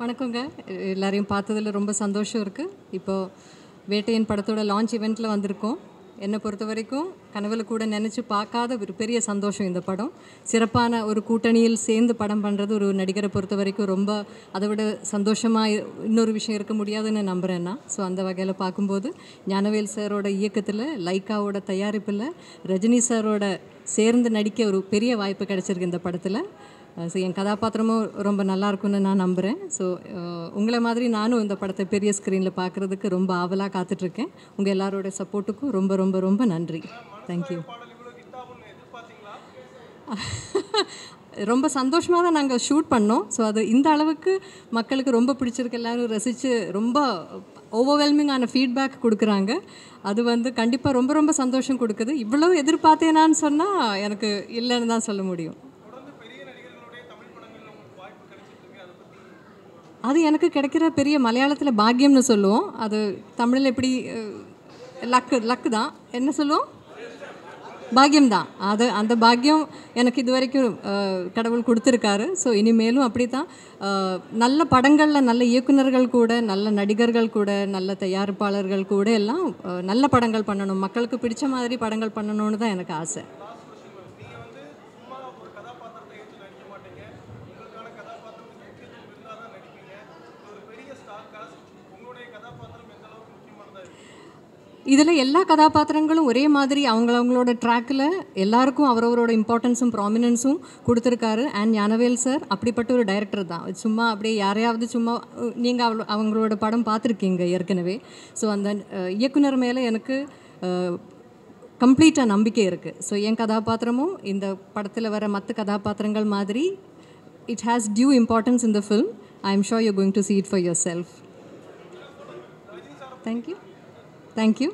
வணக்கங்க. எல்லாரையும் பார்த்ததில் ரொம்ப சந்தோஷம் இருக்குது. இப்போது வேட்டையன் படத்தோட லான்ச் ஈவெண்ட்டில் வந்திருக்கோம். என்னை பொறுத்த வரைக்கும் கனவுல கூட நினச்சி பார்க்காத ஒரு பெரிய சந்தோஷம் இந்த படம். சிறப்பான ஒரு கூட்டணியில் சேர்ந்து படம் பண்ணுறது ஒரு நடிகரை பொறுத்த வரைக்கும் ரொம்ப அதை விட சந்தோஷமாக இன்னொரு விஷயம் இருக்க முடியாதுன்னு நம்புகிறேன் நான். ஸோ அந்த வகையில் பார்க்கும்போது ஞானவேல் சாரோட இயக்கத்தில், லைக்காவோட தயாரிப்பில், ரஜினி சாரோட சேர்ந்து நடிக்க ஒரு பெரிய வாய்ப்பு கிடச்சிருக்கு இந்த படத்தில். ஸோ என் கதாபாத்திரமும் ரொம்ப நல்லா இருக்கும்னு நான் நம்புகிறேன். ஸோ உங்களை மாதிரி நானும் இந்த படத்தை பெரிய ஸ்க்ரீனில் பார்க்குறதுக்கு ரொம்ப ஆவலாக காத்துட்ருக்கேன். உங்கள் எல்லாரோட சப்போர்ட்டுக்கும் ரொம்ப ரொம்ப ரொம்ப நன்றி. தேங்க்யூ. ரொம்ப சந்தோஷமாக தான் நாங்கள் ஷூட் பண்ணோம். ஸோ அது இந்த அளவுக்கு மக்களுக்கு ரொம்ப பிடிச்சிருக்கு, எல்லோரும் ரசித்து ரொம்ப ஓவர்வெல்மிங்கான ஃபீட்பேக் கொடுக்குறாங்க. அது வந்து கண்டிப்பாக ரொம்ப ரொம்ப சந்தோஷம் கொடுக்குது. இவ்வளோ எதிர்பார்த்தேனான்னு சொன்னால் எனக்கு இல்லைன்னு தான் சொல்ல முடியும். அது எனக்கு கிடைக்கிற பெரிய மலையாளத்தில் பாக்கியம்னு சொல்லுவோம். அது தமிழில் எப்படி லக்கு தான் என்ன சொல்லுவோம், பாக்கியம்தான். அது அந்த பாக்கியம் எனக்கு இது வரைக்கும் கடவுள் கொடுத்துருக்காரு. ஸோ இனிமேலும் அப்படி தான் நல்ல படங்களில் நல்ல இயக்குநர்கள் கூட, நல்ல நடிகர்கள் கூட, நல்ல தயாரிப்பாளர்கள் கூட எல்லாம் நல்ல படங்கள் பண்ணணும், மக்களுக்கு பிடிச்ச மாதிரி படங்கள் பண்ணணும்னு தான் எனக்கு ஆசை. இதில் எல்லா கதாபாத்திரங்களும் ஒரே மாதிரி அவங்களோட ட்ராக்கில் எல்லாருக்கும் அவரவரோட இம்பார்ட்டன்ஸும் ப்ராமினன்ஸும் கொடுத்துருக்காரு. அண்ட் ஞானவேல் சார் அப்படிப்பட்ட ஒரு டைரக்டர் தான். சும்மா அப்படியே யாரையாவது சும்மா நீங்கள் அவங்களோட படம் பார்த்துருக்கீங்க ஏற்கனவே. ஸோ அந்த இயக்குனர் மேலே எனக்கு கம்ப்ளீட்டாக நம்பிக்கை இருக்குது. ஸோ என் கதாபாத்திரமும் இந்த படத்தில் வர மற்ற கதாபாத்திரங்கள் மாதிரி it has due importance in the film. I am sure you going to see it for yourself. Thank you.